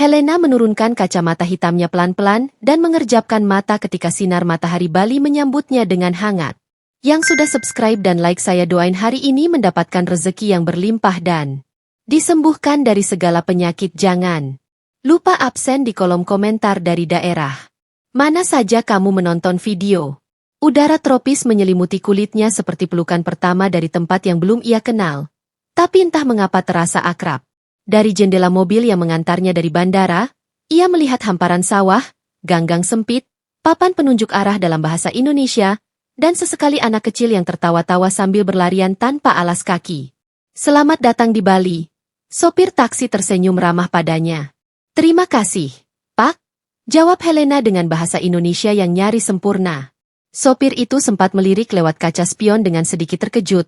Helena menurunkan kacamata hitamnya pelan-pelan dan mengerjapkan mata ketika sinar matahari Bali menyambutnya dengan hangat. Yang sudah subscribe dan like saya doain hari ini mendapatkan rezeki yang berlimpah dan disembuhkan dari segala penyakit. Jangan lupa absen di kolom komentar dari daerah mana saja kamu menonton video. Udara tropis menyelimuti kulitnya seperti pelukan pertama dari tempat yang belum ia kenal. Tapi entah mengapa terasa akrab. Dari jendela mobil yang mengantarnya dari bandara, ia melihat hamparan sawah, ganggang sempit, papan penunjuk arah dalam bahasa Indonesia, dan sesekali anak kecil yang tertawa-tawa sambil berlarian tanpa alas kaki. Selamat datang di Bali. Sopir taksi tersenyum ramah padanya. Terima kasih, Pak. Jawab Helena dengan bahasa Indonesia yang nyaris sempurna. Sopir itu sempat melirik lewat kaca spion dengan sedikit terkejut,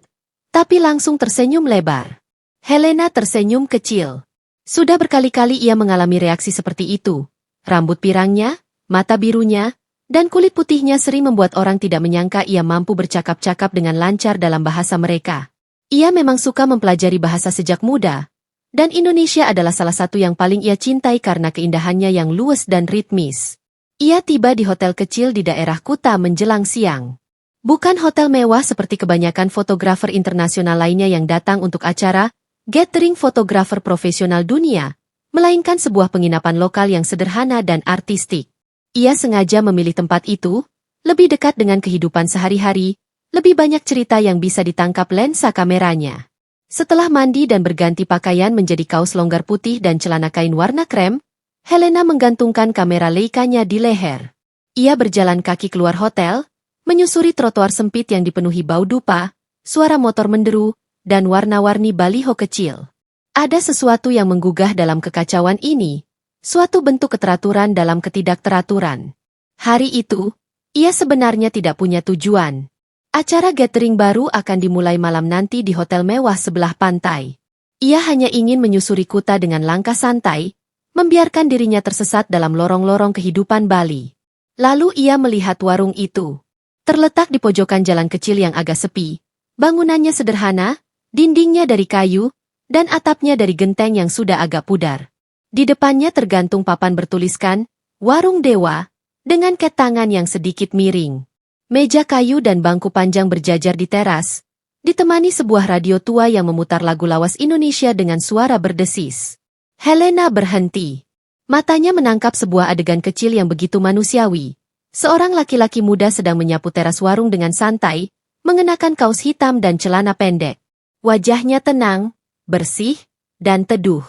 tapi langsung tersenyum lebar. Helena tersenyum kecil. Sudah berkali-kali ia mengalami reaksi seperti itu. Rambut pirangnya, mata birunya, dan kulit putihnya sering membuat orang tidak menyangka ia mampu bercakap-cakap dengan lancar dalam bahasa mereka. Ia memang suka mempelajari bahasa sejak muda, dan Indonesia adalah salah satu yang paling ia cintai karena keindahannya yang luwes dan ritmis. Ia tiba di hotel kecil di daerah Kuta menjelang siang. Bukan hotel mewah seperti kebanyakan fotografer internasional lainnya yang datang untuk acara gathering fotografer profesional dunia, melainkan sebuah penginapan lokal yang sederhana dan artistik. Ia sengaja memilih tempat itu, lebih dekat dengan kehidupan sehari-hari, lebih banyak cerita yang bisa ditangkap lensa kameranya. Setelah mandi dan berganti pakaian menjadi kaos longgar putih dan celana kain warna krem, Helena menggantungkan kamera Leica-nya di leher. Ia berjalan kaki keluar hotel, menyusuri trotoar sempit yang dipenuhi bau dupa, suara motor menderu, dan warna-warni baliho kecil. Ada sesuatu yang menggugah dalam kekacauan ini, suatu bentuk keteraturan dalam ketidakteraturan. Hari itu, ia sebenarnya tidak punya tujuan. Acara gathering baru akan dimulai malam nanti di hotel mewah sebelah pantai. Ia hanya ingin menyusuri Kuta dengan langkah santai, membiarkan dirinya tersesat dalam lorong-lorong kehidupan Bali. Lalu ia melihat warung itu. Terletak di pojokan jalan kecil yang agak sepi, bangunannya sederhana, dindingnya dari kayu, dan atapnya dari genteng yang sudah agak pudar. Di depannya tergantung papan bertuliskan, Warung Dewa, dengan ket tangan yang sedikit miring. Meja kayu dan bangku panjang berjajar di teras, ditemani sebuah radio tua yang memutar lagu lawas Indonesia dengan suara berdesis. Helena berhenti. Matanya menangkap sebuah adegan kecil yang begitu manusiawi. Seorang laki-laki muda sedang menyapu teras warung dengan santai, mengenakan kaos hitam dan celana pendek. Wajahnya tenang, bersih, dan teduh.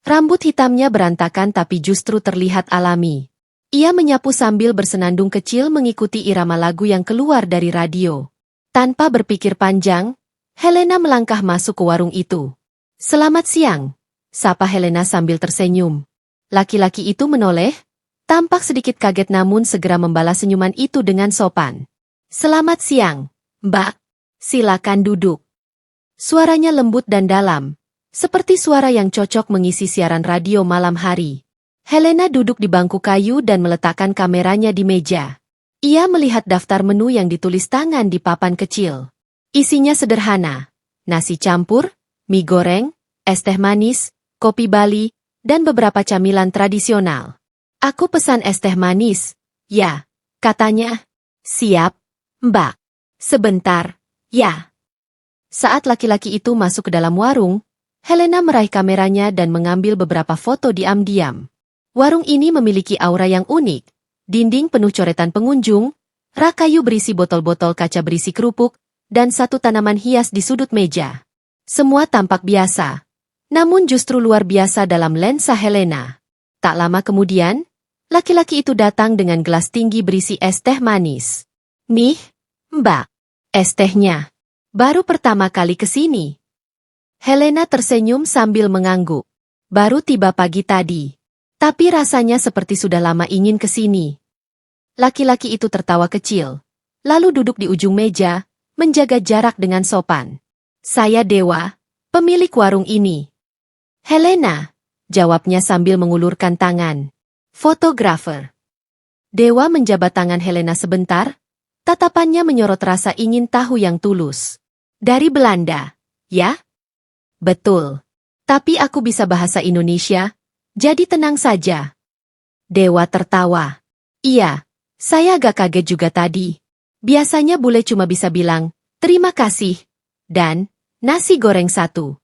Rambut hitamnya berantakan tapi justru terlihat alami. Ia menyapu sambil bersenandung kecil mengikuti irama lagu yang keluar dari radio. Tanpa berpikir panjang, Helena melangkah masuk ke warung itu. Selamat siang, sapa Helena sambil tersenyum. Laki-laki itu menoleh, tampak sedikit kaget namun segera membalas senyuman itu dengan sopan. Selamat siang, Mbak. Silakan duduk. Suaranya lembut dan dalam, seperti suara yang cocok mengisi siaran radio malam hari. Helena duduk di bangku kayu dan meletakkan kameranya di meja. Ia melihat daftar menu yang ditulis tangan di papan kecil. Isinya sederhana, nasi campur, mie goreng, es teh manis, kopi Bali, dan beberapa camilan tradisional. Aku pesan es teh manis, ya, katanya. Siap, Mbak. Sebentar, ya. Saat laki-laki itu masuk ke dalam warung, Helena meraih kameranya dan mengambil beberapa foto diam-diam. Warung ini memiliki aura yang unik, dinding penuh coretan pengunjung, rak kayu berisi botol-botol kaca berisi kerupuk, dan satu tanaman hias di sudut meja. Semua tampak biasa, namun justru luar biasa dalam lensa Helena. Tak lama kemudian, laki-laki itu datang dengan gelas tinggi berisi es teh manis. Nih, Mbak, es tehnya. Baru pertama kali ke sini. Helena tersenyum sambil mengangguk. Baru tiba pagi tadi. Tapi rasanya seperti sudah lama ingin ke sini. Laki-laki itu tertawa kecil, lalu duduk di ujung meja, menjaga jarak dengan sopan. Saya Dewa, pemilik warung ini. Helena, jawabnya sambil mengulurkan tangan. Fotografer. Dewa menjabat tangan Helena sebentar, tatapannya menyorot rasa ingin tahu yang tulus. Dari Belanda, ya? Betul. Tapi aku bisa bahasa Indonesia, Jadi tenang saja. Dewa tertawa. Iya, saya agak kaget juga tadi. Biasanya bule cuma bisa bilang, terima kasih, dan nasi goreng satu.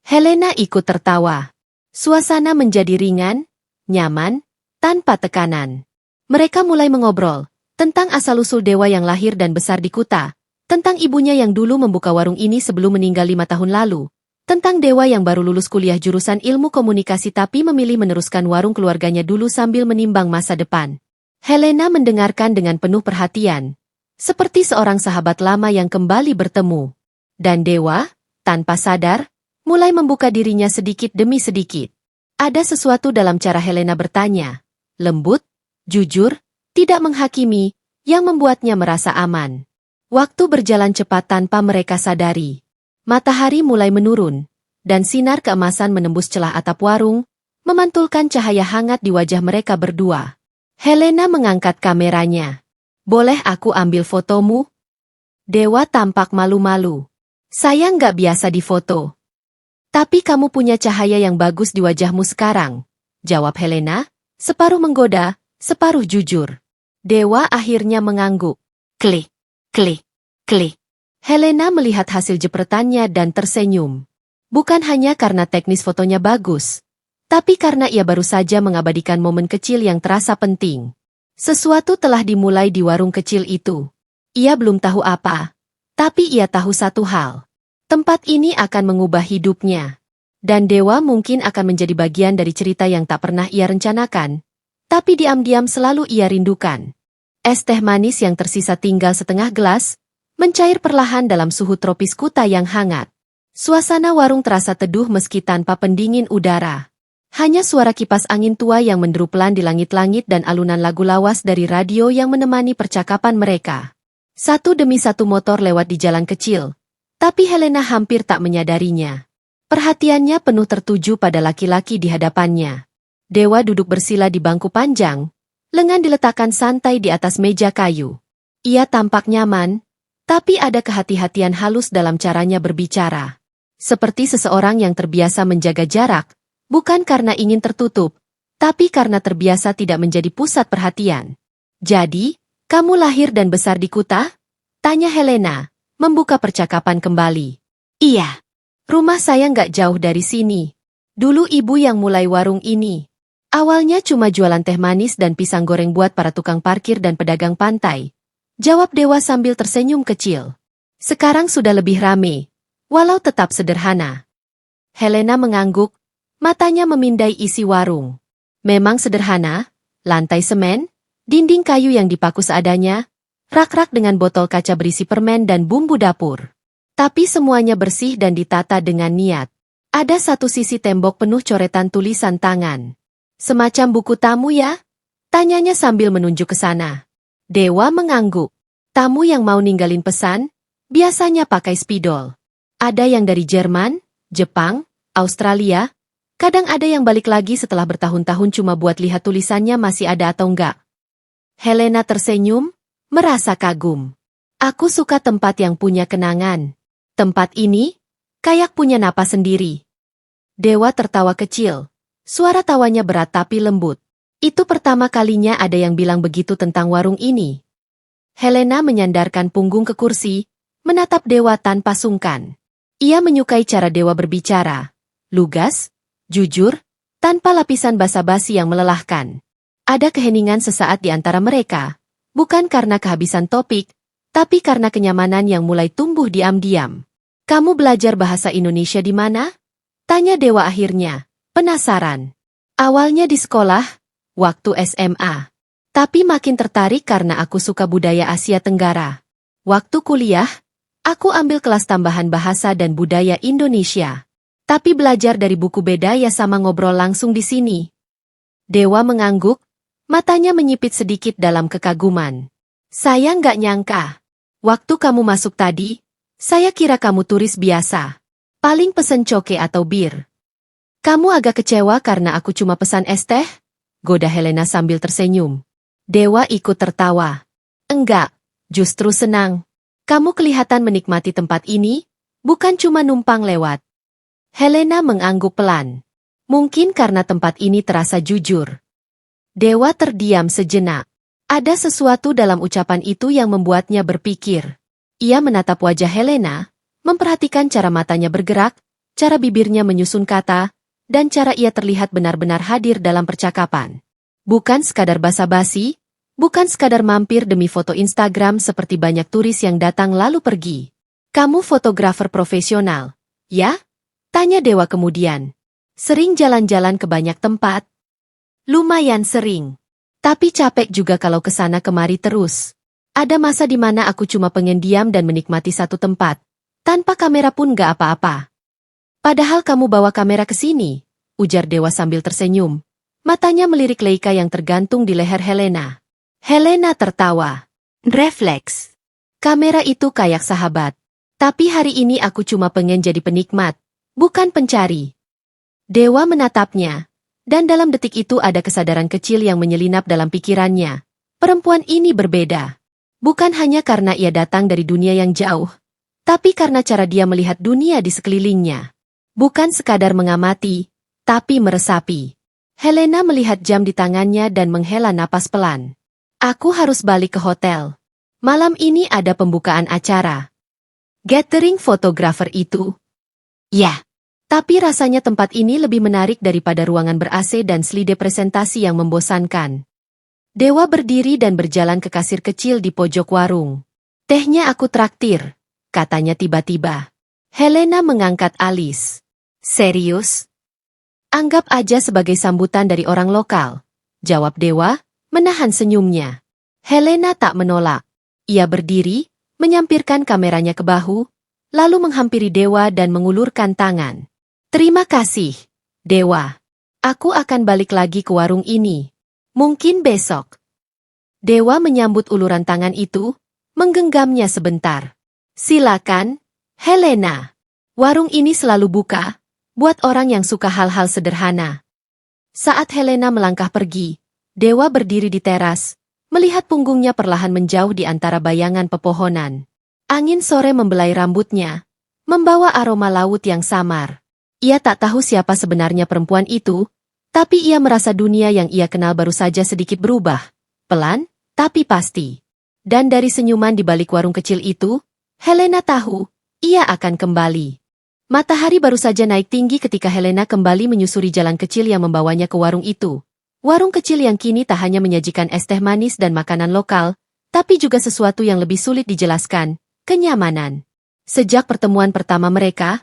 Helena ikut tertawa. Suasana menjadi ringan, nyaman, tanpa tekanan. Mereka mulai mengobrol tentang asal-usul dewa yang lahir dan besar di Kuta, tentang ibunya yang dulu membuka warung ini sebelum meninggal 5 tahun lalu, tentang dewa yang baru lulus kuliah jurusan ilmu komunikasi tapi memilih meneruskan warung keluarganya dulu sambil menimbang masa depan. Helena mendengarkan dengan penuh perhatian, seperti seorang sahabat lama yang kembali bertemu. Dan dewa, tanpa sadar, mulai membuka dirinya sedikit demi sedikit. Ada sesuatu dalam cara Helena bertanya, lembut, jujur, tidak menghakimi, yang membuatnya merasa aman. Waktu berjalan cepat tanpa mereka sadari. Matahari mulai menurun, dan sinar keemasan menembus celah atap warung, memantulkan cahaya hangat di wajah mereka berdua. Helena mengangkat kameranya. Boleh aku ambil fotomu? Dewa tampak malu-malu. Saya nggak biasa difoto. Tapi kamu punya cahaya yang bagus di wajahmu sekarang, jawab Helena, separuh menggoda, separuh jujur. Dewa akhirnya mengangguk. Klik. Klik, klik. Helena melihat hasil jepretannya dan tersenyum. Bukan hanya karena teknis fotonya bagus, tapi karena ia baru saja mengabadikan momen kecil yang terasa penting. Sesuatu telah dimulai di warung kecil itu. Ia belum tahu apa, tapi ia tahu satu hal. Tempat ini akan mengubah hidupnya. Dan dewa mungkin akan menjadi bagian dari cerita yang tak pernah ia rencanakan, tapi diam-diam selalu ia rindukan. Es teh manis yang tersisa tinggal setengah gelas, mencair perlahan dalam suhu tropis Kuta yang hangat. Suasana warung terasa teduh meski tanpa pendingin udara. Hanya suara kipas angin tua yang menderu pelan di langit-langit dan alunan lagu lawas dari radio yang menemani percakapan mereka. Satu demi satu motor lewat di jalan kecil, tapi Helena hampir tak menyadarinya. Perhatiannya penuh tertuju pada laki-laki di hadapannya. Dewa duduk bersila di bangku panjang, lengan diletakkan santai di atas meja kayu. Ia tampak nyaman, tapi ada kehati-hatian halus dalam caranya berbicara. Seperti seseorang yang terbiasa menjaga jarak, bukan karena ingin tertutup, tapi karena terbiasa tidak menjadi pusat perhatian. Jadi, kamu lahir dan besar di Kuta? Tanya Helena, membuka percakapan kembali. Iya, rumah saya nggak jauh dari sini. Dulu ibu yang mulai warung ini. Awalnya cuma jualan teh manis dan pisang goreng buat para tukang parkir dan pedagang pantai. Jawab Dewa sambil tersenyum kecil. Sekarang sudah lebih rame, walau tetap sederhana. Helena mengangguk, matanya memindai isi warung. Memang sederhana, lantai semen, dinding kayu yang dipaku seadanya, rak-rak dengan botol kaca berisi permen dan bumbu dapur. Tapi semuanya bersih dan ditata dengan niat. Ada satu sisi tembok penuh coretan tulisan tangan. Semacam buku tamu ya? Tanyanya sambil menunjuk ke sana. Dewa mengangguk. Tamu yang mau ninggalin pesan, biasanya pakai spidol. Ada yang dari Jerman, Jepang, Australia. Kadang ada yang balik lagi setelah bertahun-tahun cuma buat lihat tulisannya masih ada atau enggak. Helena tersenyum, merasa kagum. Aku suka tempat yang punya kenangan. Tempat ini, kayak punya napas sendiri. Dewa tertawa kecil. Suara tawanya berat tapi lembut. Itu pertama kalinya ada yang bilang begitu tentang warung ini. Helena menyandarkan punggung ke kursi, menatap Dewa tanpa sungkan. Ia menyukai cara Dewa berbicara. Lugas, jujur, tanpa lapisan basa-basi yang melelahkan. Ada keheningan sesaat di antara mereka, bukan karena kehabisan topik, tapi karena kenyamanan yang mulai tumbuh diam-diam. Kamu belajar bahasa Indonesia di mana? Tanya Dewa akhirnya. Penasaran. Awalnya di sekolah, waktu SMA. Tapi makin tertarik karena aku suka budaya Asia Tenggara. Waktu kuliah, aku ambil kelas tambahan bahasa dan budaya Indonesia. Tapi belajar dari buku beda ya sama ngobrol langsung di sini. Dewa mengangguk, matanya menyipit sedikit dalam kekaguman. Saya nggak nyangka. Waktu kamu masuk tadi, saya kira kamu turis biasa. Paling pesen coke atau bir. Kamu agak kecewa karena aku cuma pesan es teh? Goda Helena sambil tersenyum. Dewa ikut tertawa. Enggak, justru senang. Kamu kelihatan menikmati tempat ini, bukan cuma numpang lewat. Helena mengangguk pelan. Mungkin karena tempat ini terasa jujur. Dewa terdiam sejenak. Ada sesuatu dalam ucapan itu yang membuatnya berpikir. Ia menatap wajah Helena, memperhatikan cara matanya bergerak, cara bibirnya menyusun kata, dan cara ia terlihat benar-benar hadir dalam percakapan. Bukan sekadar basa-basi, bukan sekadar mampir demi foto Instagram seperti banyak turis yang datang lalu pergi. Kamu fotografer profesional, ya? Tanya Dewa kemudian. Sering jalan-jalan ke banyak tempat? Lumayan sering. Tapi capek juga kalau kesana kemari terus. Ada masa di mana aku cuma pengen diam dan menikmati satu tempat. Tanpa kamera pun gak apa-apa. Padahal kamu bawa kamera ke sini, ujar Dewa sambil tersenyum. Matanya melirik Leica yang tergantung di leher Helena. Helena tertawa. Refleks. Kamera itu kayak sahabat. Tapi hari ini aku cuma pengen jadi penikmat, bukan pencari. Dewa menatapnya. Dan dalam detik itu ada kesadaran kecil yang menyelinap dalam pikirannya. Perempuan ini berbeda. Bukan hanya karena ia datang dari dunia yang jauh, tapi karena cara dia melihat dunia di sekelilingnya. Bukan sekadar mengamati, tapi meresapi. Helena melihat jam di tangannya dan menghela napas pelan. Aku harus balik ke hotel. Malam ini ada pembukaan acara. Gathering fotografer itu. Ya. Tapi rasanya tempat ini lebih menarik daripada ruangan ber-AC dan slide presentasi yang membosankan. Dewa berdiri dan berjalan ke kasir kecil di pojok warung. Tehnya aku traktir, katanya tiba-tiba. Helena mengangkat alis. Serius? Anggap aja sebagai sambutan dari orang lokal, jawab Dewa, menahan senyumnya. Helena tak menolak. Ia berdiri, menyampirkan kameranya ke bahu, lalu menghampiri Dewa dan mengulurkan tangan. Terima kasih, Dewa. Aku akan balik lagi ke warung ini. Mungkin besok. Dewa menyambut uluran tangan itu, menggenggamnya sebentar. Silakan, Helena. Warung ini selalu buka, buat orang yang suka hal-hal sederhana. Saat Helena melangkah pergi, Dewa berdiri di teras, melihat punggungnya perlahan menjauh di antara bayangan pepohonan. Angin sore membelai rambutnya, membawa aroma laut yang samar. Ia tak tahu siapa sebenarnya perempuan itu, tapi ia merasa dunia yang ia kenal baru saja sedikit berubah. Pelan, tapi pasti. Dan dari senyuman di balik warung kecil itu, Helena tahu, ia akan kembali. Matahari baru saja naik tinggi ketika Helena kembali menyusuri jalan kecil yang membawanya ke warung itu. Warung kecil yang kini tak hanya menyajikan es teh manis dan makanan lokal, tapi juga sesuatu yang lebih sulit dijelaskan, kenyamanan. Sejak pertemuan pertama mereka,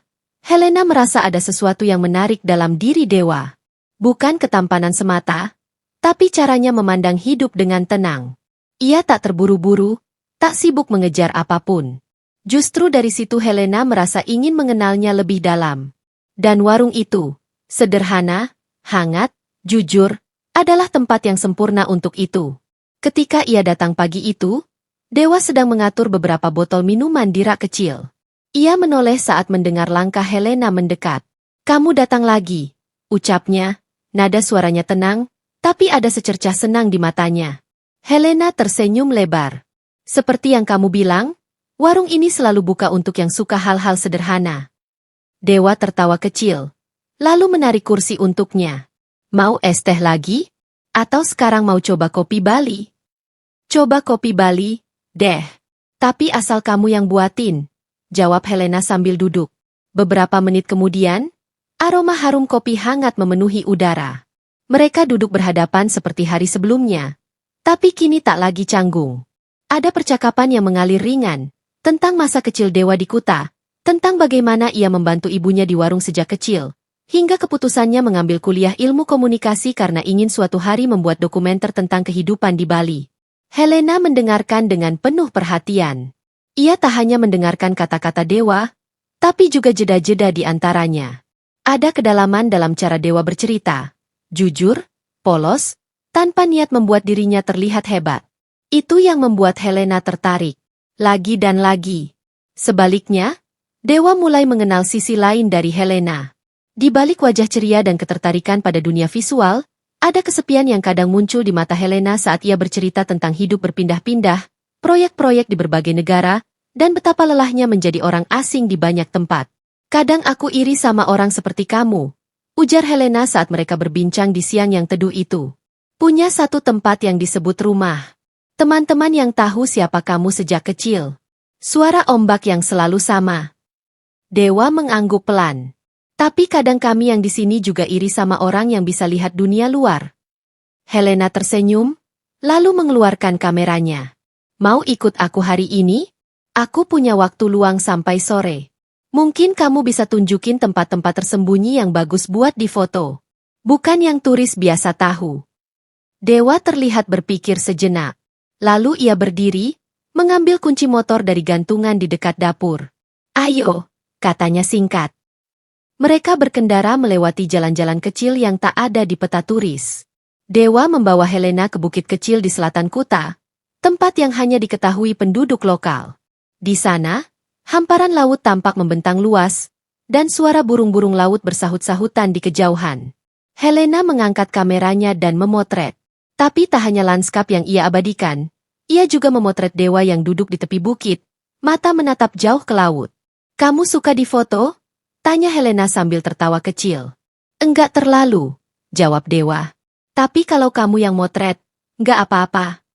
Helena merasa ada sesuatu yang menarik dalam diri Dewa. Bukan ketampanan semata, tapi caranya memandang hidup dengan tenang. Ia tak terburu-buru, tak sibuk mengejar apapun. Justru dari situ Helena merasa ingin mengenalnya lebih dalam. Dan warung itu, sederhana, hangat, jujur, adalah tempat yang sempurna untuk itu. Ketika ia datang pagi itu, Dewa sedang mengatur beberapa botol minuman di rak kecil. Ia menoleh saat mendengar langkah Helena mendekat. Kamu datang lagi, ucapnya, nada suaranya tenang, tapi ada secercah senang di matanya. Helena tersenyum lebar. Seperti yang kamu bilang, warung ini selalu buka untuk yang suka hal-hal sederhana. Dewa tertawa kecil, lalu menarik kursi untuknya. Mau es teh lagi? Atau sekarang mau coba kopi Bali? Coba kopi Bali, deh. Tapi asal kamu yang buatin, jawab Helena sambil duduk. Beberapa menit kemudian, aroma harum kopi hangat memenuhi udara. Mereka duduk berhadapan seperti hari sebelumnya. Tapi kini tak lagi canggung. Ada percakapan yang mengalir ringan, tentang masa kecil Dewa di Kuta, tentang bagaimana ia membantu ibunya di warung sejak kecil, hingga keputusannya mengambil kuliah ilmu komunikasi karena ingin suatu hari membuat dokumenter tentang kehidupan di Bali. Helena mendengarkan dengan penuh perhatian. Ia tak hanya mendengarkan kata-kata Dewa, tapi juga jeda-jeda di antaranya. Ada kedalaman dalam cara Dewa bercerita. Jujur, polos, tanpa niat membuat dirinya terlihat hebat. Itu yang membuat Helena tertarik. Lagi dan lagi. Sebaliknya, Dewa mulai mengenal sisi lain dari Helena. Di balik wajah ceria dan ketertarikan pada dunia visual, ada kesepian yang kadang muncul di mata Helena saat ia bercerita tentang hidup berpindah-pindah, proyek-proyek di berbagai negara, dan betapa lelahnya menjadi orang asing di banyak tempat. Kadang aku iri sama orang seperti kamu, ujar Helena saat mereka berbincang di siang yang teduh itu. Punya satu tempat yang disebut rumah. Teman-teman yang tahu siapa kamu sejak kecil. Suara ombak yang selalu sama. Dewa mengangguk pelan. Tapi kadang kami yang di sini juga iri sama orang yang bisa lihat dunia luar. Helena tersenyum, lalu mengeluarkan kameranya. Mau ikut aku hari ini? Aku punya waktu luang sampai sore. Mungkin kamu bisa tunjukin tempat-tempat tersembunyi yang bagus buat difoto. Bukan yang turis biasa tahu. Dewa terlihat berpikir sejenak. Lalu ia berdiri, mengambil kunci motor dari gantungan di dekat dapur. Ayo, katanya singkat. Mereka berkendara melewati jalan-jalan kecil yang tak ada di peta turis. Dewa membawa Helena ke bukit kecil di selatan kota, tempat yang hanya diketahui penduduk lokal. Di sana, hamparan laut tampak membentang luas, dan suara burung-burung laut bersahut-sahutan di kejauhan. Helena mengangkat kameranya dan memotret. Tapi tak hanya lanskap yang ia abadikan, ia juga memotret Dewa yang duduk di tepi bukit, mata menatap jauh ke laut. Kamu suka difoto? Tanya Helena sambil tertawa kecil. Enggak terlalu, jawab Dewa. Tapi kalau kamu yang motret, enggak apa-apa.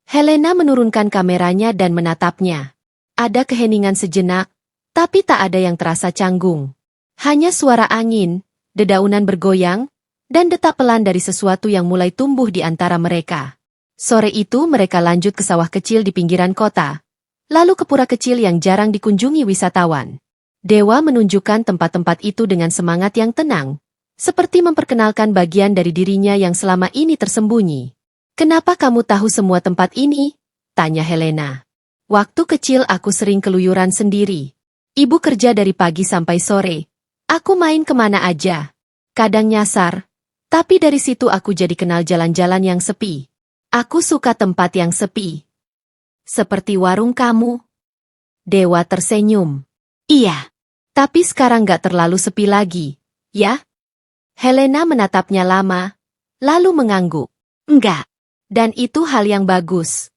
Helena menurunkan kameranya dan menatapnya. Ada keheningan sejenak, tapi tak ada yang terasa canggung. Hanya suara angin, dedaunan bergoyang, dan detak pelan dari sesuatu yang mulai tumbuh di antara mereka. Sore itu mereka lanjut ke sawah kecil di pinggiran kota, lalu ke pura kecil yang jarang dikunjungi wisatawan. Dewa menunjukkan tempat-tempat itu dengan semangat yang tenang, seperti memperkenalkan bagian dari dirinya yang selama ini tersembunyi. Kenapa kamu tahu semua tempat ini? Tanya Helena. Waktu kecil aku sering keluyuran sendiri. Ibu kerja dari pagi sampai sore. Aku main kemana aja. Kadang nyasar. Tapi dari situ aku jadi kenal jalan-jalan yang sepi. Aku suka tempat yang sepi. Seperti warung kamu. Dewa tersenyum. Iya. Tapi sekarang gak terlalu sepi lagi, ya? Helena menatapnya lama, lalu mengangguk. Enggak. Dan itu hal yang bagus.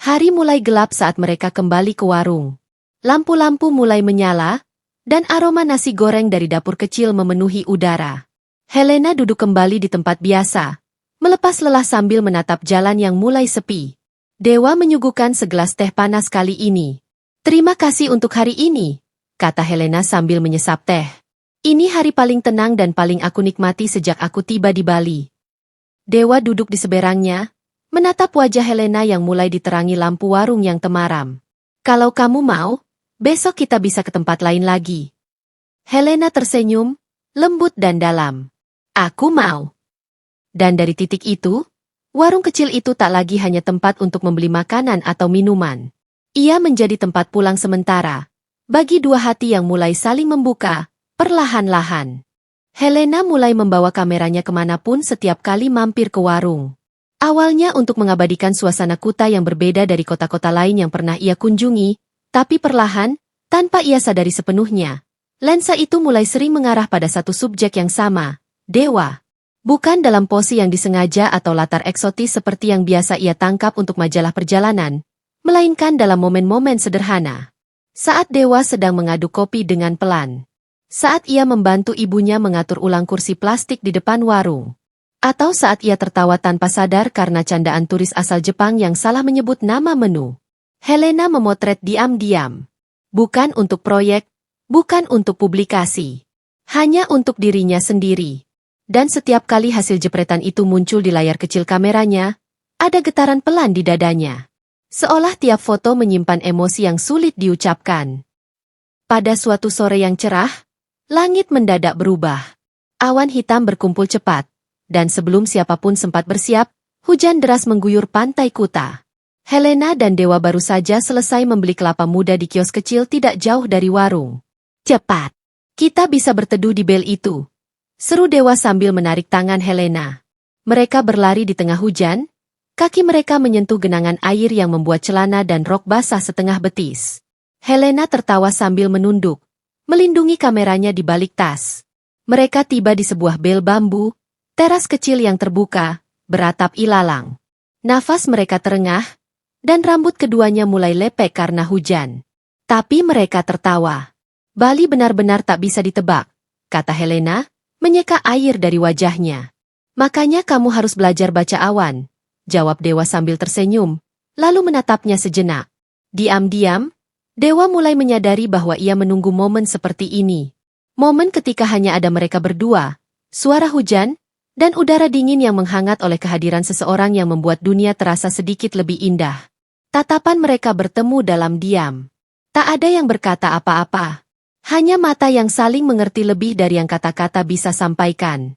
Hari mulai gelap saat mereka kembali ke warung. Lampu-lampu mulai menyala, dan aroma nasi goreng dari dapur kecil memenuhi udara. Helena duduk kembali di tempat biasa, melepas lelah sambil menatap jalan yang mulai sepi. Dewa menyuguhkan segelas teh panas kali ini. Terima kasih untuk hari ini, kata Helena sambil menyesap teh. Ini hari paling tenang dan paling aku nikmati sejak aku tiba di Bali. Dewa duduk di seberangnya, menatap wajah Helena yang mulai diterangi lampu warung yang temaram. Kalau kamu mau, besok kita bisa ke tempat lain lagi. Helena tersenyum, lembut dan dalam. Aku mau. Dan dari titik itu, warung kecil itu tak lagi hanya tempat untuk membeli makanan atau minuman. Ia menjadi tempat pulang sementara, bagi dua hati yang mulai saling membuka, perlahan-lahan. Helena mulai membawa kameranya kemanapun setiap kali mampir ke warung. Awalnya untuk mengabadikan suasana kuta yang berbeda dari kota-kota lain yang pernah ia kunjungi, tapi perlahan, tanpa ia sadari sepenuhnya, lensa itu mulai sering mengarah pada satu subjek yang sama, Dewa. Bukan dalam pose yang disengaja atau latar eksotis seperti yang biasa ia tangkap untuk majalah perjalanan, melainkan dalam momen-momen sederhana. Saat Dewa sedang mengaduk kopi dengan pelan. Saat ia membantu ibunya mengatur ulang kursi plastik di depan warung. Atau saat ia tertawa tanpa sadar karena candaan turis asal Jepang yang salah menyebut nama menu. Helena memotret diam-diam. Bukan untuk proyek, bukan untuk publikasi. Hanya untuk dirinya sendiri. Dan setiap kali hasil jepretan itu muncul di layar kecil kameranya, ada getaran pelan di dadanya. Seolah tiap foto menyimpan emosi yang sulit diucapkan. Pada suatu sore yang cerah, langit mendadak berubah. Awan hitam berkumpul cepat. Dan sebelum siapapun sempat bersiap, hujan deras mengguyur pantai kuta. Helena dan Dewa baru saja selesai membeli kelapa muda di kios kecil tidak jauh dari warung. Cepat! Kita bisa berteduh di bel itu. Seru Dewa sambil menarik tangan Helena. Mereka berlari di tengah hujan, kaki mereka menyentuh genangan air yang membuat celana dan rok basah setengah betis. Helena tertawa sambil menunduk, melindungi kameranya di balik tas. Mereka tiba di sebuah bel bambu, teras kecil yang terbuka, beratap ilalang. Nafas mereka terengah, dan rambut keduanya mulai lepek karena hujan. Tapi mereka tertawa. Bali benar-benar tak bisa ditebak, kata Helena, menyeka air dari wajahnya. Makanya kamu harus belajar baca awan, jawab Dewa sambil tersenyum, lalu menatapnya sejenak. Diam-diam, Dewa mulai menyadari bahwa ia menunggu momen seperti ini. Momen ketika hanya ada mereka berdua, suara hujan, dan udara dingin yang menghangat oleh kehadiran seseorang yang membuat dunia terasa sedikit lebih indah. Tatapan mereka bertemu dalam diam. Tak ada yang berkata apa-apa. Hanya mata yang saling mengerti lebih dari yang kata-kata bisa sampaikan.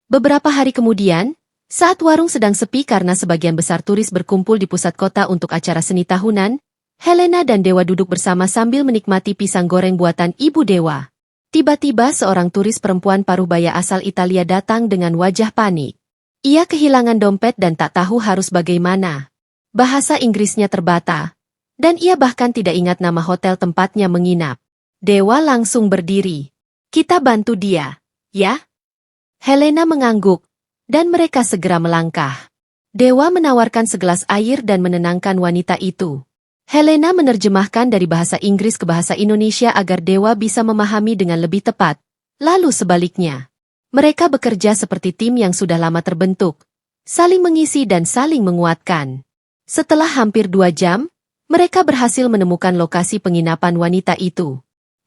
Beberapa hari kemudian, saat warung sedang sepi karena sebagian besar turis berkumpul di pusat kota untuk acara seni tahunan, Helena dan Dewa duduk bersama sambil menikmati pisang goreng buatan Ibu Dewa. Tiba-tiba seorang turis perempuan paruh baya asal Italia datang dengan wajah panik. Ia kehilangan dompet dan tak tahu harus bagaimana. Bahasa Inggrisnya terbata, dan ia bahkan tidak ingat nama hotel tempatnya menginap. Dewa langsung berdiri. Kita bantu dia, ya? Helena mengangguk, dan mereka segera melangkah. Dewa menawarkan segelas air dan menenangkan wanita itu. Helena menerjemahkan dari bahasa Inggris ke bahasa Indonesia agar Dewa bisa memahami dengan lebih tepat. Lalu sebaliknya. Mereka bekerja seperti tim yang sudah lama terbentuk. Saling mengisi dan saling menguatkan. Setelah hampir 2 jam, mereka berhasil menemukan lokasi penginapan wanita itu.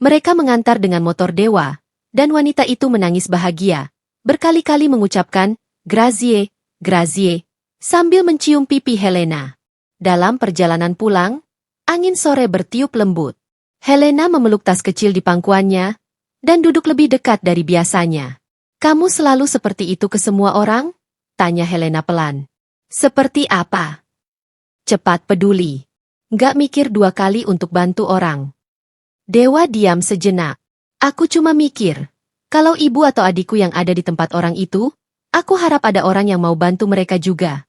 Mereka mengantar dengan motor Dewa, dan wanita itu menangis bahagia. Berkali-kali mengucapkan, "Grazie, grazie," sambil mencium pipi Helena. Dalam perjalanan pulang, angin sore bertiup lembut. Helena memeluk tas kecil di pangkuannya, dan duduk lebih dekat dari biasanya. "Kamu selalu seperti itu ke semua orang?" tanya Helena pelan. "Seperti apa?" "Cepat peduli. Nggak mikir 2 kali untuk bantu orang." Dewa diam sejenak. "Aku cuma mikir, kalau ibu atau adikku yang ada di tempat orang itu, aku harap ada orang yang mau bantu mereka juga."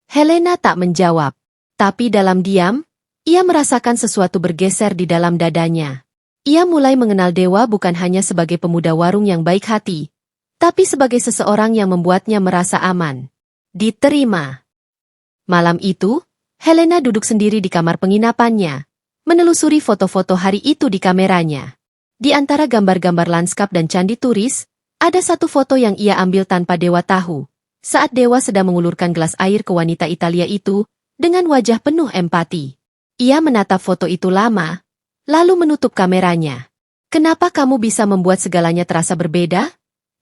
Helena tak menjawab, tapi dalam diam, ia merasakan sesuatu bergeser di dalam dadanya. Ia mulai mengenal Dewa bukan hanya sebagai pemuda warung yang baik hati, tapi sebagai seseorang yang membuatnya merasa aman. Diterima. Malam itu, Helena duduk sendiri di kamar penginapannya, menelusuri foto-foto hari itu di kameranya. Di antara gambar-gambar lanskap dan candi turis, ada satu foto yang ia ambil tanpa Dewa tahu, saat Dewa sedang mengulurkan gelas air ke wanita Italia itu, dengan wajah penuh empati. Ia menatap foto itu lama, lalu menutup kameranya. "Kenapa kamu bisa membuat segalanya terasa berbeda?"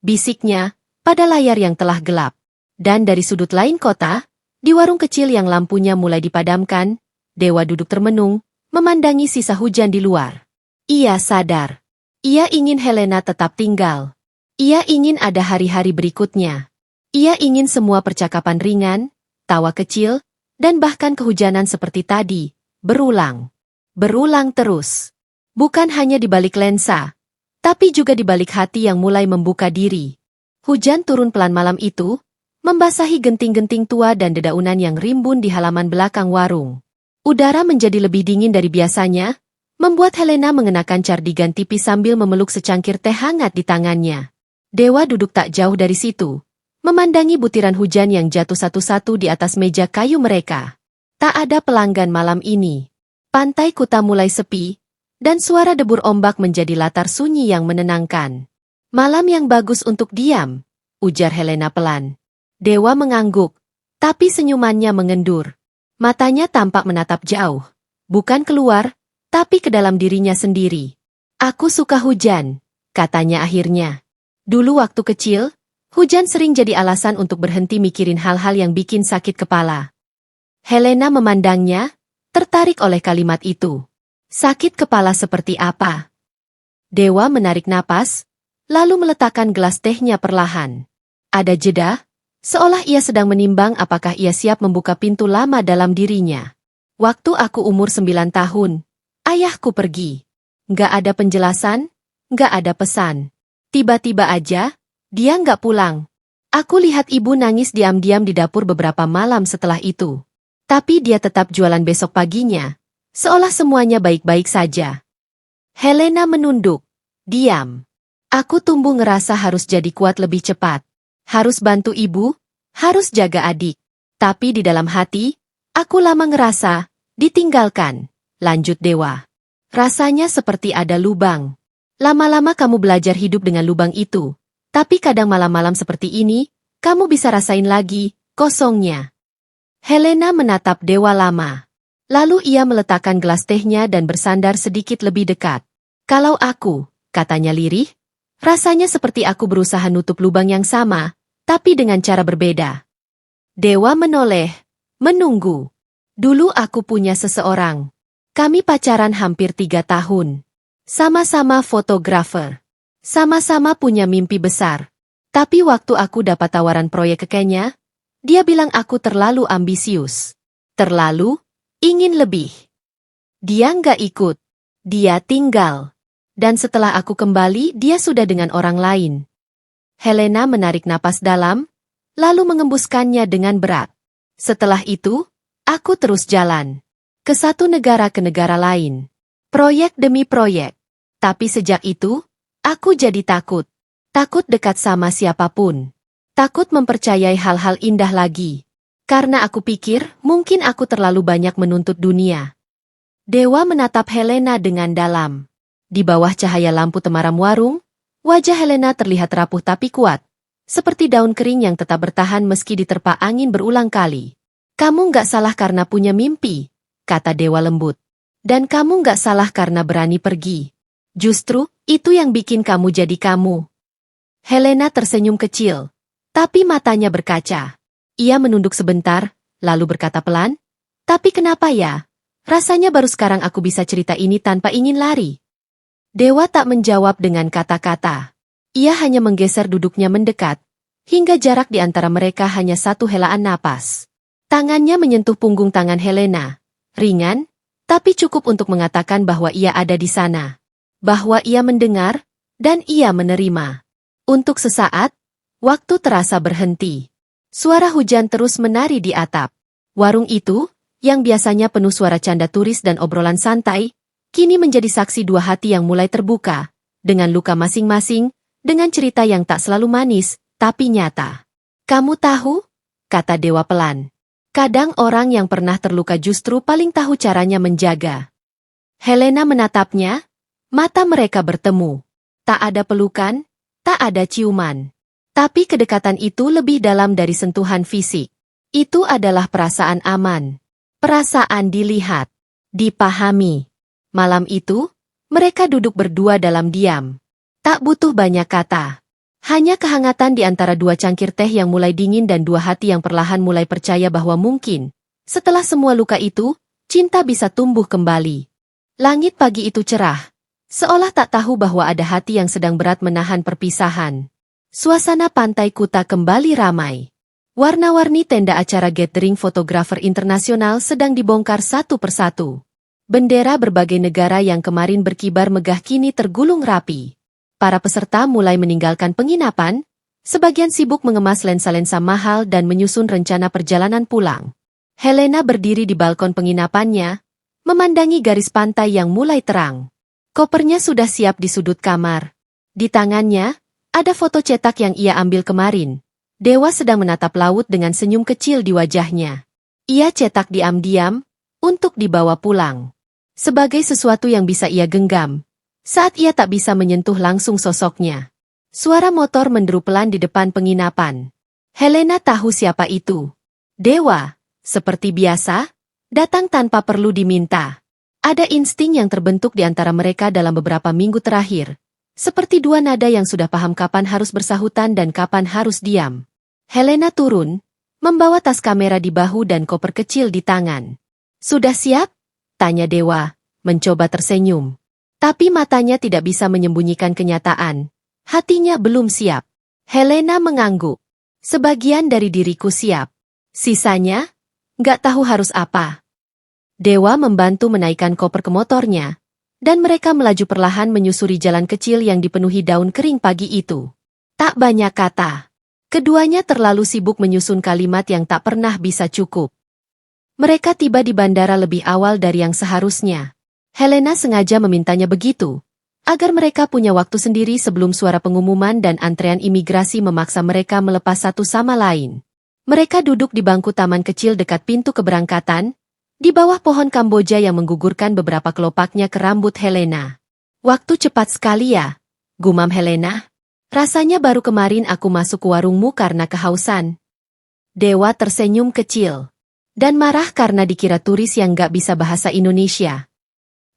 bisiknya, pada layar yang telah gelap. Dan dari sudut lain kota, di warung kecil yang lampunya mulai dipadamkan, Dewa duduk termenung, memandangi sisa hujan di luar. Ia sadar. Ia ingin Helena tetap tinggal. Ia ingin ada hari-hari berikutnya. Ia ingin semua percakapan ringan, tawa kecil, dan bahkan kehujanan seperti tadi, berulang. Berulang terus. Bukan hanya di balik lensa, tapi juga di balik hati yang mulai membuka diri. Hujan turun pelan malam itu, membasahi genting-genting tua dan dedaunan yang rimbun di halaman belakang warung. Udara menjadi lebih dingin dari biasanya, membuat Helena mengenakan cardigan tipis sambil memeluk secangkir teh hangat di tangannya. Dewa duduk tak jauh dari situ, memandangi butiran hujan yang jatuh satu-satu di atas meja kayu mereka. Tak ada pelanggan malam ini. Pantai Kuta mulai sepi, dan suara debur ombak menjadi latar sunyi yang menenangkan. "Malam yang bagus untuk diam," ujar Helena pelan. Dewa mengangguk, tapi senyumannya mengendur. Matanya tampak menatap jauh, bukan keluar, tapi ke dalam dirinya sendiri. "Aku suka hujan," katanya akhirnya. Dulu waktu kecil, hujan sering jadi alasan untuk berhenti mikirin hal-hal yang bikin sakit kepala. Helena memandangnya, tertarik oleh kalimat itu. Sakit kepala seperti apa? Dewa menarik napas, lalu meletakkan gelas tehnya perlahan. Ada jeda, seolah ia sedang menimbang apakah ia siap membuka pintu lama dalam dirinya. "Waktu aku umur 9 tahun, ayahku pergi. Nggak ada penjelasan, nggak ada pesan. Tiba-tiba aja, dia nggak pulang. Aku lihat ibu nangis diam-diam di dapur beberapa malam setelah itu. Tapi dia tetap jualan besok paginya, seolah semuanya baik-baik saja." Helena menunduk, diam. "Aku tumbuh ngerasa harus jadi kuat lebih cepat. Harus bantu ibu, harus jaga adik. Tapi di dalam hati, aku lama ngerasa ditinggalkan," lanjut Dewa. "Rasanya seperti ada lubang. Lama-lama kamu belajar hidup dengan lubang itu, Tapi kadang malam-malam seperti ini, kamu bisa rasain lagi, kosongnya. Helena menatap Dewa lama. Lalu ia meletakkan gelas tehnya dan bersandar sedikit lebih dekat. Kalau aku, katanya lirih, rasanya seperti aku berusaha nutup lubang yang sama, tapi dengan cara berbeda. Dewa menoleh, menunggu. Dulu aku punya seseorang. Kami pacaran hampir 3 tahun. Sama-sama fotografer. Sama-sama punya mimpi besar. Tapi waktu aku dapat tawaran proyek ke Kenya, dia bilang aku terlalu ambisius. Terlalu, ingin lebih. Dia nggak ikut. Dia tinggal. Dan setelah aku kembali, dia sudah dengan orang lain. Helena menarik napas dalam, lalu mengembuskannya dengan berat. Setelah itu, aku terus jalan. Ke satu negara ke negara lain. Proyek demi proyek. Tapi sejak itu, aku jadi takut. Takut dekat sama siapapun. Takut mempercayai hal-hal indah lagi. Karena aku pikir, mungkin aku terlalu banyak menuntut dunia. Dewa menatap Helena dengan dalam. Di bawah cahaya lampu temaram warung, wajah Helena terlihat rapuh tapi kuat. Seperti daun kering yang tetap bertahan meski diterpa angin berulang kali. Kamu nggak salah karena punya mimpi, kata Dewa lembut. Dan kamu nggak salah karena berani pergi. Justru, itu yang bikin kamu jadi kamu. Helena tersenyum kecil, tapi matanya berkaca. Ia menunduk sebentar, lalu berkata pelan, tapi kenapa ya? Rasanya baru sekarang aku bisa cerita ini tanpa ingin lari. Dewa tak menjawab dengan kata-kata. Ia hanya menggeser duduknya mendekat, hingga jarak di antara mereka hanya satu helaan napas. Tangannya menyentuh punggung tangan Helena. Ringan, tapi cukup untuk mengatakan bahwa ia ada di sana. Bahwa ia mendengar, dan ia menerima. Untuk sesaat, waktu terasa berhenti. Suara hujan terus menari di atap. Warung itu, yang biasanya penuh suara canda turis dan obrolan santai, kini menjadi saksi dua hati yang mulai terbuka, dengan luka masing-masing, dengan cerita yang tak selalu manis, tapi nyata. Kamu tahu? Kata Dewa pelan. Kadang orang yang pernah terluka justru paling tahu caranya menjaga. Helena menatapnya, mata mereka bertemu. Tak ada pelukan, tak ada ciuman. Tapi kedekatan itu lebih dalam dari sentuhan fisik. Itu adalah perasaan aman. Perasaan dilihat, dipahami. Malam itu, mereka duduk berdua dalam diam. Tak butuh banyak kata. Hanya kehangatan di antara dua cangkir teh yang mulai dingin dan dua hati yang perlahan mulai percaya bahwa mungkin, setelah semua luka itu, cinta bisa tumbuh kembali. Langit pagi itu cerah, seolah tak tahu bahwa ada hati yang sedang berat menahan perpisahan. Suasana pantai Kuta kembali ramai. Warna-warni tenda acara gathering fotografer internasional sedang dibongkar satu persatu. Bendera berbagai negara yang kemarin berkibar megah kini tergulung rapi. Para peserta mulai meninggalkan penginapan, sebagian sibuk mengemas lensa-lensa mahal dan menyusun rencana perjalanan pulang. Helena berdiri di balkon penginapannya, memandangi garis pantai yang mulai terang. Kopernya sudah siap di sudut kamar. Di tangannya, ada foto cetak yang ia ambil kemarin. Dewa sedang menatap laut dengan senyum kecil di wajahnya. Ia cetak diam-diam, untuk dibawa pulang. Sebagai sesuatu yang bisa ia genggam. Saat ia tak bisa menyentuh langsung sosoknya. Suara motor menderu pelan di depan penginapan. Helena tahu siapa itu. Dewa, seperti biasa, datang tanpa perlu diminta. Ada insting yang terbentuk di antara mereka dalam beberapa minggu terakhir. Seperti dua nada yang sudah paham kapan harus bersahutan dan kapan harus diam. Helena turun, membawa tas kamera di bahu dan koper kecil di tangan. Sudah siap? Tanya Dewa, mencoba tersenyum. Tapi matanya tidak bisa menyembunyikan kenyataan. Hatinya belum siap. Helena mengangguk. Sebagian dari diriku siap. Sisanya, nggak tahu harus apa. Dewa membantu menaikkan koper ke motornya, dan mereka melaju perlahan menyusuri jalan kecil yang dipenuhi daun kering pagi itu. Tak banyak kata. Keduanya terlalu sibuk menyusun kalimat yang tak pernah bisa cukup. Mereka tiba di bandara lebih awal dari yang seharusnya. Helena sengaja memintanya begitu, agar mereka punya waktu sendiri sebelum suara pengumuman dan antrean imigrasi memaksa mereka melepas satu sama lain. Mereka duduk di bangku taman kecil dekat pintu keberangkatan, di bawah pohon Kamboja yang menggugurkan beberapa kelopaknya ke rambut Helena. Waktu cepat sekali ya, gumam Helena. Rasanya baru kemarin aku masuk ke warungmu karena kehausan. Dewa tersenyum kecil. Dan marah karena dikira turis yang gak bisa bahasa Indonesia.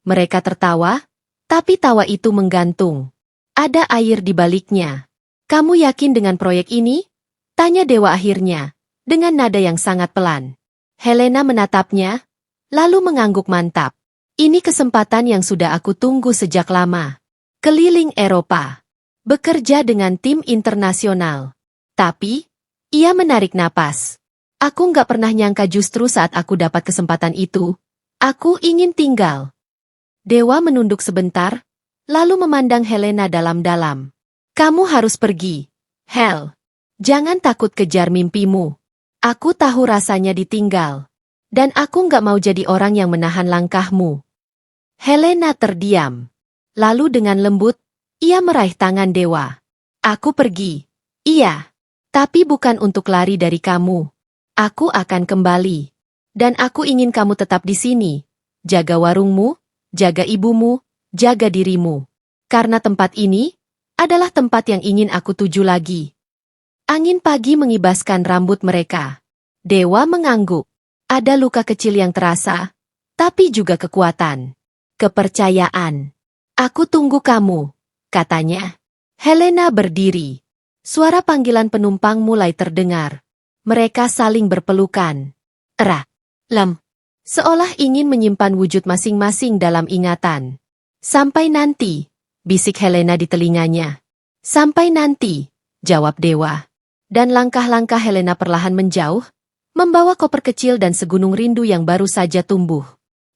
Mereka tertawa, tapi tawa itu menggantung. Ada air di baliknya. Kamu yakin dengan proyek ini? Tanya Dewa akhirnya, dengan nada yang sangat pelan. Helena menatapnya, lalu mengangguk mantap. Ini kesempatan yang sudah aku tunggu sejak lama. Keliling Eropa. Bekerja dengan tim internasional. Tapi, ia menarik napas. Aku nggak pernah nyangka justru saat aku dapat kesempatan itu, aku ingin tinggal. Dewa menunduk sebentar, lalu memandang Helena dalam-dalam. Kamu harus pergi. Hel. Jangan takut kejar mimpimu. Aku tahu rasanya ditinggal. Dan aku nggak mau jadi orang yang menahan langkahmu. Helena terdiam. Lalu dengan lembut, ia meraih tangan Dewa. Aku pergi. Iya. Tapi bukan untuk lari dari kamu. Aku akan kembali. Dan aku ingin kamu tetap di sini. Jaga warungmu, jaga ibumu, jaga dirimu. Karena tempat ini adalah tempat yang ingin aku tuju lagi. Angin pagi mengibaskan rambut mereka. Dewa mengangguk. Ada luka kecil yang terasa, tapi juga kekuatan. Kepercayaan. Aku tunggu kamu, katanya. Helena berdiri. Suara panggilan penumpang mulai terdengar. Mereka saling berpelukan. Erat. Lem. Seolah ingin menyimpan wujud masing-masing dalam ingatan. Sampai nanti, bisik Helena di telinganya. Sampai nanti, jawab Dewa. Dan langkah-langkah Helena perlahan menjauh, membawa koper kecil dan segunung rindu yang baru saja tumbuh.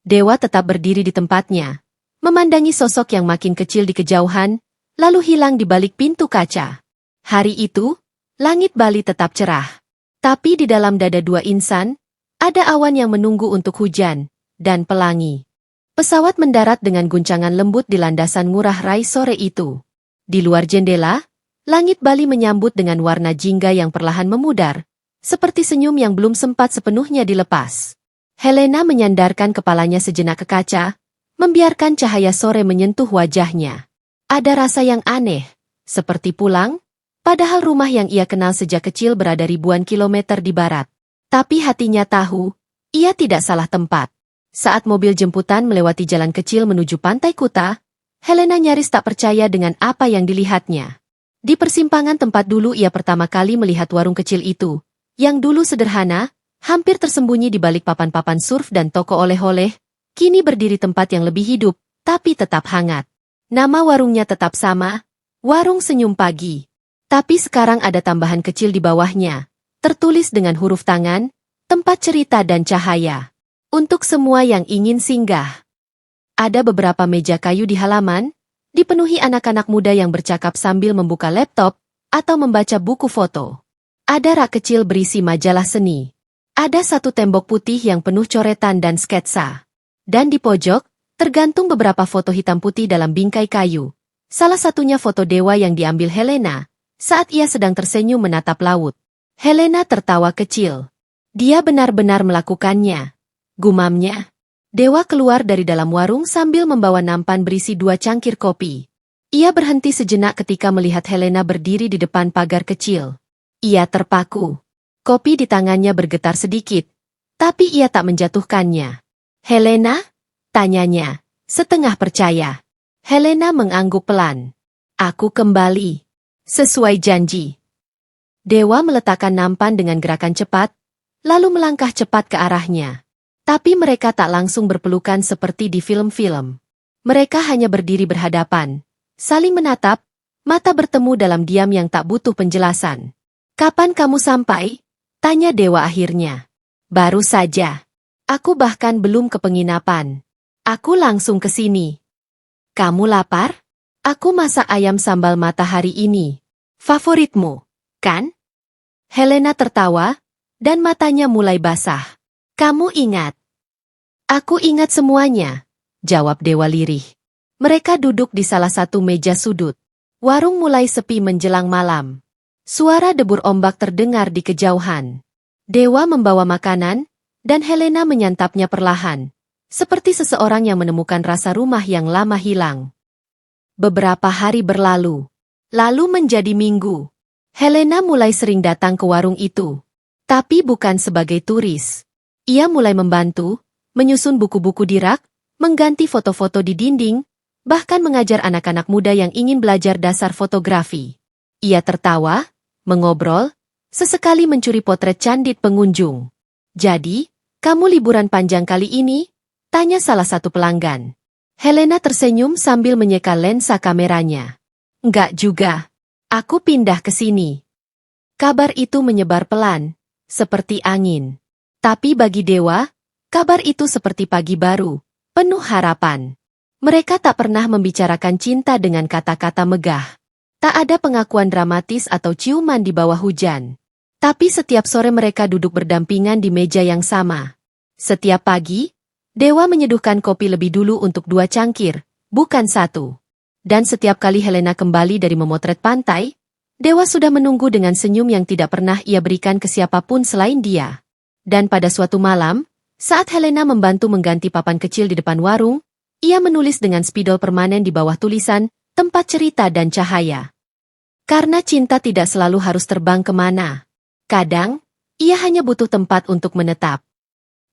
Dewa tetap berdiri di tempatnya, memandangi sosok yang makin kecil di kejauhan, lalu hilang di balik pintu kaca. Hari itu, langit Bali tetap cerah. Tapi di dalam dada dua insan, ada awan yang menunggu untuk hujan, dan pelangi. Pesawat mendarat dengan guncangan lembut di landasan Ngurah Rai sore itu. Di luar jendela, langit Bali menyambut dengan warna jingga yang perlahan memudar, seperti senyum yang belum sempat sepenuhnya dilepas. Helena menyandarkan kepalanya sejenak ke kaca, membiarkan cahaya sore menyentuh wajahnya. Ada rasa yang aneh, seperti pulang, padahal rumah yang ia kenal sejak kecil berada ribuan kilometer di barat. Tapi hatinya tahu, ia tidak salah tempat. Saat mobil jemputan melewati jalan kecil menuju Pantai Kuta, Helena nyaris tak percaya dengan apa yang dilihatnya. Di persimpangan tempat dulu ia pertama kali melihat warung kecil itu, yang dulu sederhana, hampir tersembunyi di balik papan-papan surf dan toko oleh-oleh, kini berdiri tempat yang lebih hidup, tapi tetap hangat. Nama warungnya tetap sama, Warung Senyum Pagi. Tapi sekarang ada tambahan kecil di bawahnya, tertulis dengan huruf tangan, tempat cerita dan cahaya. Untuk semua yang ingin singgah. Ada beberapa meja kayu di halaman, dipenuhi anak-anak muda yang bercakap sambil membuka laptop, atau membaca buku foto. Ada rak kecil berisi majalah seni. Ada satu tembok putih yang penuh coretan dan sketsa. Dan di pojok, tergantung beberapa foto hitam putih dalam bingkai kayu. Salah satunya foto Dewa yang diambil Helena, saat ia sedang tersenyum menatap laut. Helena tertawa kecil. Dia benar-benar melakukannya. Gumamnya. Dewa keluar dari dalam warung sambil membawa nampan berisi 2 cangkir kopi. Ia berhenti sejenak ketika melihat Helena berdiri di depan pagar kecil. Ia terpaku. Kopi di tangannya bergetar sedikit, tapi ia tak menjatuhkannya. Helena? Tanyanya, setengah percaya. Helena mengangguk pelan. Aku kembali. Sesuai janji. Dewa meletakkan nampan dengan gerakan cepat, lalu melangkah cepat ke arahnya. Tapi mereka tak langsung berpelukan seperti di film-film. Mereka hanya berdiri berhadapan, saling menatap, mata bertemu dalam diam yang tak butuh penjelasan. Kapan kamu sampai? Tanya Dewa akhirnya. Baru saja. Aku bahkan belum ke penginapan. Aku langsung ke sini. Kamu lapar? Aku masak ayam sambal matahari ini. Favoritmu, kan? Helena tertawa, dan matanya mulai basah. Kamu ingat? Aku ingat semuanya, jawab Dewa lirih. Mereka duduk di salah satu meja sudut. Warung mulai sepi menjelang malam. Suara debur ombak terdengar di kejauhan. Dewa membawa makanan, dan Helena menyantapnya perlahan, seperti seseorang yang menemukan rasa rumah yang lama hilang. Beberapa hari berlalu. Lalu menjadi minggu. Helena mulai sering datang ke warung itu. Tapi bukan sebagai turis. Ia mulai membantu, menyusun buku-buku di rak, mengganti foto-foto di dinding, bahkan mengajar anak-anak muda yang ingin belajar dasar fotografi. Ia tertawa, mengobrol, sesekali mencuri potret candid pengunjung. "Jadi, kamu liburan panjang kali ini?" tanya salah satu pelanggan. Helena tersenyum sambil menyeka lensa kameranya. "Enggak juga. Aku pindah ke sini." Kabar itu menyebar pelan, seperti angin. Tapi bagi Dewa, kabar itu seperti pagi baru, penuh harapan. Mereka tak pernah membicarakan cinta dengan kata-kata megah. Tak ada pengakuan dramatis atau ciuman di bawah hujan. Tapi setiap sore mereka duduk berdampingan di meja yang sama. Setiap pagi, Dewa menyeduhkan kopi lebih dulu untuk 2 cangkir, bukan 1. Dan setiap kali Helena kembali dari memotret pantai, Dewa sudah menunggu dengan senyum yang tidak pernah ia berikan ke siapapun selain dia. Dan pada suatu malam, saat Helena membantu mengganti papan kecil di depan warung, ia menulis dengan spidol permanen di bawah tulisan, "Tempat cerita dan cahaya." Karena cinta tidak selalu harus terbang kemana. Kadang, ia hanya butuh tempat untuk menetap.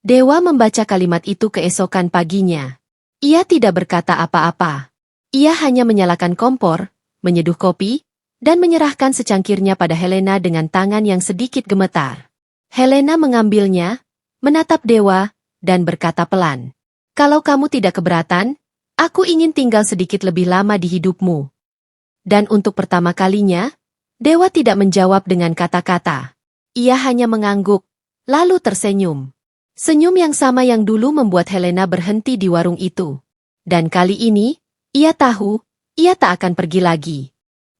Dewa membaca kalimat itu keesokan paginya. Ia tidak berkata apa-apa. Ia hanya menyalakan kompor, menyeduh kopi, dan menyerahkan secangkirnya pada Helena dengan tangan yang sedikit gemetar. Helena mengambilnya, menatap Dewa, dan berkata pelan, "Kalau kamu tidak keberatan, aku ingin tinggal sedikit lebih lama di hidupmu." Dan untuk pertama kalinya, Dewa tidak menjawab dengan kata-kata. Ia hanya mengangguk, lalu tersenyum. Senyum yang sama yang dulu membuat Helena berhenti di warung itu. Dan kali ini, ia tahu, ia tak akan pergi lagi.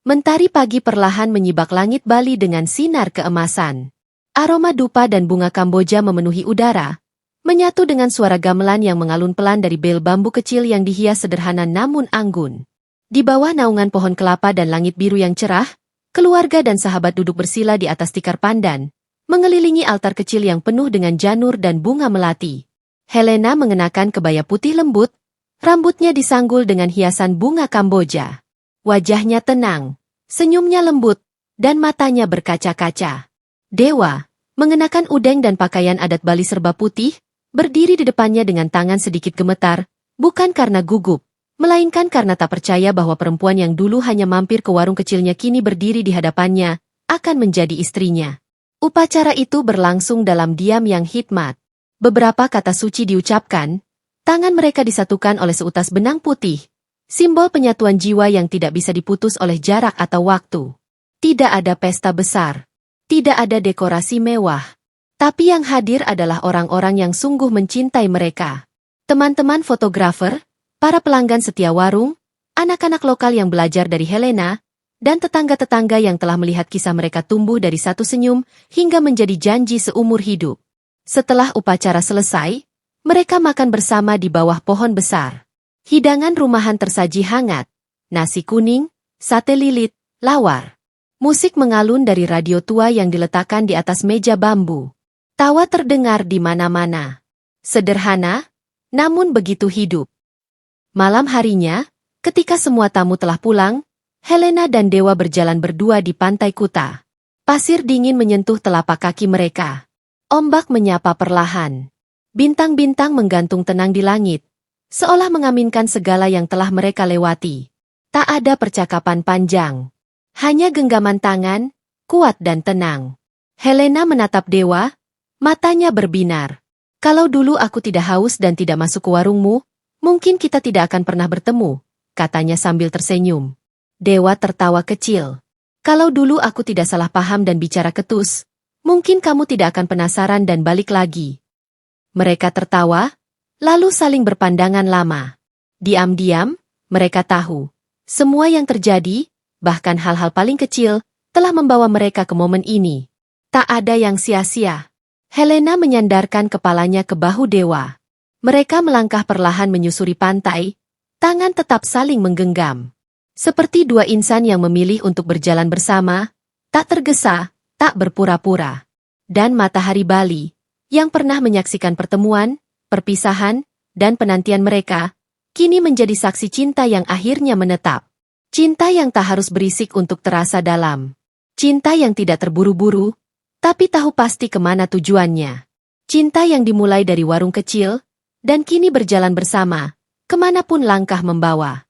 Mentari pagi perlahan menyibak langit Bali dengan sinar keemasan. Aroma dupa dan bunga Kamboja memenuhi udara, menyatu dengan suara gamelan yang mengalun pelan dari bel bambu kecil yang dihias sederhana namun anggun. Di bawah naungan pohon kelapa dan langit biru yang cerah, keluarga dan sahabat duduk bersila di atas tikar pandan, mengelilingi altar kecil yang penuh dengan janur dan bunga melati. Helena mengenakan kebaya putih lembut, rambutnya disanggul dengan hiasan bunga Kamboja. Wajahnya tenang, senyumnya lembut, dan matanya berkaca-kaca. Dewa, mengenakan udeng dan pakaian adat Bali serba putih, berdiri di depannya dengan tangan sedikit gemetar, bukan karena gugup, melainkan karena tak percaya bahwa perempuan yang dulu hanya mampir ke warung kecilnya kini berdiri di hadapannya, akan menjadi istrinya. Upacara itu berlangsung dalam diam yang hikmat. Beberapa kata suci diucapkan, tangan mereka disatukan oleh seutas benang putih, simbol penyatuan jiwa yang tidak bisa diputus oleh jarak atau waktu. Tidak ada pesta besar, tidak ada dekorasi mewah. Tapi yang hadir adalah orang-orang yang sungguh mencintai mereka. Teman-teman fotografer, para pelanggan setia warung, anak-anak lokal yang belajar dari Helena, dan tetangga-tetangga yang telah melihat kisah mereka tumbuh dari satu senyum hingga menjadi janji seumur hidup. Setelah upacara selesai, mereka makan bersama di bawah pohon besar. Hidangan rumahan tersaji hangat, nasi kuning, sate lilit, lawar. Musik mengalun dari radio tua yang diletakkan di atas meja bambu. Tawa terdengar di mana-mana. Sederhana, namun begitu hidup. Malam harinya, ketika semua tamu telah pulang, Helena dan Dewa berjalan berdua di pantai Kuta. Pasir dingin menyentuh telapak kaki mereka. Ombak menyapa perlahan. Bintang-bintang menggantung tenang di langit, seolah mengaminkan segala yang telah mereka lewati. Tak ada percakapan panjang. Hanya genggaman tangan, kuat dan tenang. Helena menatap Dewa, matanya berbinar. "Kalau dulu aku tidak haus dan tidak masuk ke warungmu, mungkin kita tidak akan pernah bertemu," katanya sambil tersenyum. Dewa tertawa kecil. "Kalau dulu aku tidak salah paham dan bicara ketus, mungkin kamu tidak akan penasaran dan balik lagi." Mereka tertawa, lalu saling berpandangan lama. Diam-diam, mereka tahu. Semua yang terjadi, bahkan hal-hal paling kecil, telah membawa mereka ke momen ini. Tak ada yang sia-sia. Helena menyandarkan kepalanya ke bahu Dewa. Mereka melangkah perlahan menyusuri pantai, tangan tetap saling menggenggam. Seperti dua insan yang memilih untuk berjalan bersama, tak tergesa, tak berpura-pura. Dan matahari Bali, yang pernah menyaksikan pertemuan, perpisahan, dan penantian mereka, kini menjadi saksi cinta yang akhirnya menetap. Cinta yang tak harus berisik untuk terasa dalam. Cinta yang tidak terburu-buru, tapi tahu pasti kemana tujuannya. Cinta yang dimulai dari warung kecil, dan kini berjalan bersama, kemanapun langkah membawa.